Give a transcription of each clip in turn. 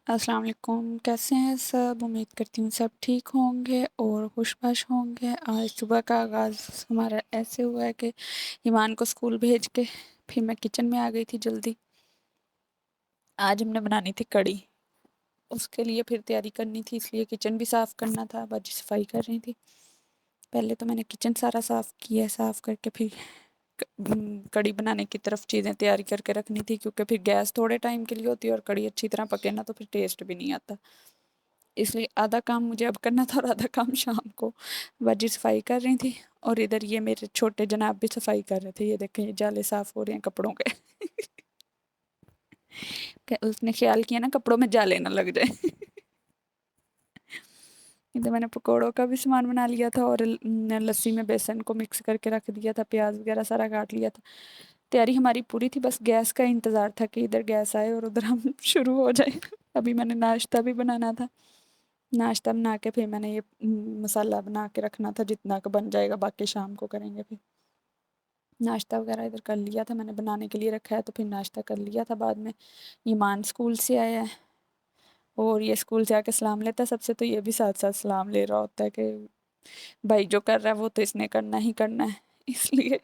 السلام علیکم، کیسے ہیں سب؟ امید کرتی ہوں سب ٹھیک ہوں گے اور خوش باش ہوں گے۔ آج صبح کا آغاز ہمارا ایسے ہوا ہے کہ ایمان کو اسکول بھیج کے پھر میں کچن میں آ گئی تھی جلدی۔ آج ہم نے بنانی تھی کڑی، اس کے لیے پھر تیاری کرنی تھی، اس لیے کچن بھی صاف کرنا تھا، باجی صفائی کر رہی تھی۔ پہلے تو میں نے کچن سارا صاف کیا، صاف کر کے پھر کڑی بنانے کی طرف چیزیں تیاری کر کے رکھنی تھی، کیونکہ پھر گیس تھوڑے ٹائم کے لیے ہوتی ہے اور کڑی اچھی طرح پکے نا تو پھر ٹیسٹ بھی نہیں آتا، اس لیے آدھا کام مجھے اب کرنا تھا اور آدھا کام شام کو۔ باجی صفائی کر رہی تھی اور ادھر یہ میرے چھوٹے جناب بھی صفائی کر رہے تھے، یہ دیکھیں یہ جالے صاف ہو رہے ہیں کپڑوں کے کہ اس نے خیال کیا نا کپڑوں میں جالے نہ لگ جائے تو میں نے پکوڑوں کا بھی سامان بنا لیا تھا اور لسی میں بیسن کو مکس کر کے رکھ دیا تھا، پیاز وغیرہ سارا کاٹ لیا تھا۔ تیاری ہماری پوری تھی، بس گیس کا انتظار تھا کہ ادھر گیس آئے اور ادھر ہم شروع ہو جائے۔ ابھی میں نے ناشتہ بھی بنانا تھا، ناشتہ بنا کے پھر میں نے یہ مسالہ بنا کے رکھنا تھا، جتنا کا بن جائے گا باقی شام کو کریں گے۔ پھر ناشتہ وغیرہ ادھر کر لیا تھا، میں نے بنانے کے لیے رکھا ہے تو پھر ناشتہ کر لیا تھا۔ بعد میں ایمان اسکول سے آیا ہے اور یہ اسکول سے آ کے سلام لیتا ہے سب سے، تو یہ بھی ساتھ ساتھ سلام لے رہا ہوتا ہے کہ بھائی جو کر رہا ہے وہ تو اس نے کرنا ہی کرنا ہے، اس لیے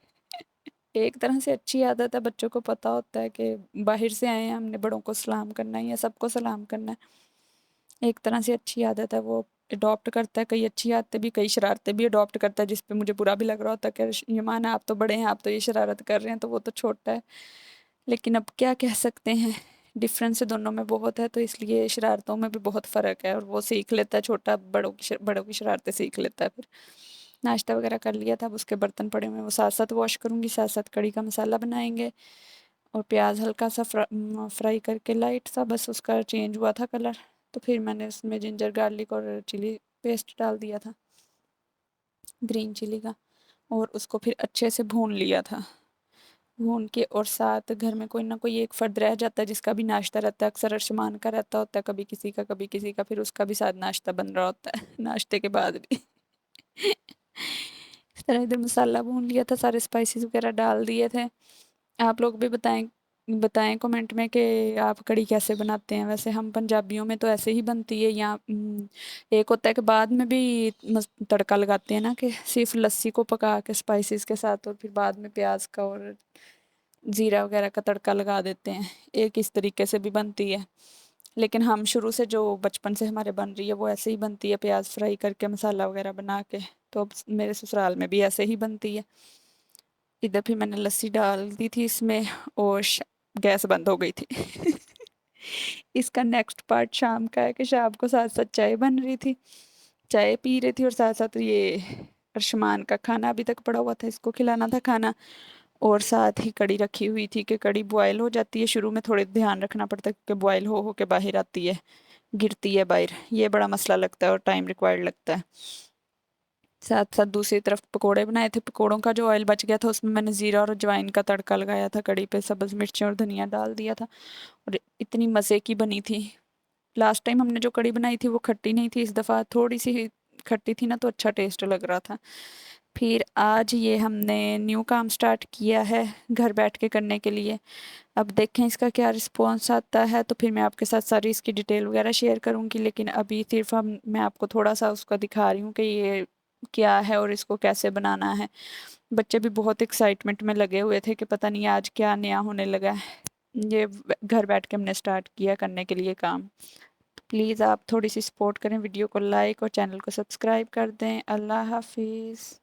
ایک طرح سے اچھی عادت ہے، بچوں کو پتہ ہوتا ہے کہ باہر سے آئے ہیں ہم نے بڑوں کو سلام کرنا ہے یا سب کو سلام کرنا ہے۔ ایک طرح سے اچھی عادت ہے، وہ اڈاپٹ کرتا ہے، کئی اچھی عادتیں بھی کئی شرارتیں بھی اڈاپٹ کرتا ہے، جس پہ مجھے برا بھی لگ رہا ہوتا ہے کہ ایمان آپ تو بڑے ہیں، آپ تو یہ شرارت کر رہے ہیں تو وہ تو چھوٹا ہے، لیکن اب کیا کہہ سکتے ہیں، ڈفرینس دونوں میں بہت ہے، تو اس لیے شرارتوں میں بھی بہت فرق ہے اور وہ سیکھ لیتا ہے، چھوٹا بڑوں کی شرارتیں سیکھ لیتا ہے۔ پھر ناشتہ وغیرہ کر لیا تھا، اب اس کے برتن پڑے ہوئے وہ ساتھ ساتھ واش کروں گی، ساتھ ساتھ کڑی کا مسالہ بنائیں گے اور پیاز ہلکا سا فرائی کر کے لائٹ سا، بس اس کا چینج ہوا تھا کلر، تو پھر میں نے اس میں جنجر گارلک اور چلی پیسٹ ڈال دیا تھا گرین چلی کا، اور اس کو پھر اچھے سے بھون لیا تھا، بھون کے اور ساتھ گھر میں کوئی نہ کوئی ایک فرد رہ جاتا ہے جس کا بھی ناشتہ رہتا ہے، اکثر ارشمان کا رہتا ہوتا ہے، کبھی کسی کا پھر اس کا بھی ساتھ ناشتہ بن رہا ہوتا ہے ناشتے کے بعد بھی اس طرح ادھر مسالہ بھون لیا تھا، سارے اسپائسیز وغیرہ ڈال دیے تھے۔ آپ لوگ بھی بتائیں کمنٹ میں کہ آپ کڑی کیسے بناتے ہیں، ویسے ہم پنجابیوں میں تو ایسے ہی بنتی ہے، یا ایک ہوتا ہے کہ بعد میں بھی تڑکا لگاتے ہیں نا، کہ صرف لسی کو پکا کے اسپائسیز کے ساتھ اور پھر بعد میں پیاز کا اور زیرہ وغیرہ کا تڑکا لگا دیتے ہیں، ایک اس طریقے سے بھی بنتی ہے، لیکن ہم شروع سے جو بچپن سے ہمارے بن رہی ہے وہ ایسے ہی بنتی ہے، پیاز فرائی کر کے مسالہ وغیرہ بنا کے، تو اب میرے سسرال میں بھی ایسے ہی بنتی ہے۔ ادھر پھر میں نے لسی ڈال دی تھی اس میں اور گیس بند ہو گئی تھی اس کا نیکسٹ پارٹ شام کا ہے کہ شام کو ساتھ ساتھ چائے بن رہی تھی، چائے پی رہی تھی اور ساتھ ساتھ یہ ارشمان کا کھانا ابھی تک پڑا ہوا تھا، اس کو کھلانا تھا کھانا، اور ساتھ ہی کڑی رکھی ہوئی تھی کہ کڑی بوائل ہو جاتی ہے، شروع میں تھوڑے دھیان رکھنا پڑتا ہے کہ بوائل ہو کے باہر آتی ہے، گرتی ہے باہر، یہ بڑا مسئلہ لگتا ہے اور ٹائم ریکوائرڈ لگتا ہے۔ ساتھ ساتھ دوسری طرف پکوڑے بنائے تھے، پکوڑوں کا جو آئل بچ گیا تھا اس میں میں نے زیرہ اور اجوائن کا تڑکا لگایا تھا، کڑی پہ سبز مرچیں اور دھنیا ڈال دیا تھا اور اتنی مزے کی بنی تھی۔ لاسٹ ٹائم ہم نے جو کڑی بنائی تھی وہ کھٹی نہیں تھی، اس دفعہ تھوڑی سی کھٹی تھی نا تو اچھا ٹیسٹ لگ رہا تھا۔ پھر آج یہ ہم نے نیو کام سٹارٹ کیا ہے گھر بیٹھ کے کرنے کے لیے، اب دیکھیں اس کا کیا رسپانس آتا ہے، تو پھر میں آپ کے ساتھ ساری اس کی ڈیٹیل وغیرہ شیئر کروں گی، لیکن ابھی صرف میں آپ کو تھوڑا سا اس کا دکھا رہی ہوں کہ یہ کیا ہے اور اس کو کیسے بنانا ہے۔ بچے بھی بہت ایکسائٹمنٹ میں لگے ہوئے تھے کہ پتہ نہیں آج کیا نیا ہونے لگا ہے، یہ گھر بیٹھ کے ہم نے سٹارٹ کیا کرنے کے لیے کام۔ پلیز آپ تھوڑی سی سپورٹ کریں، ویڈیو کو لائک اور چینل کو سبسکرائب کر دیں۔ اللہ حافظ۔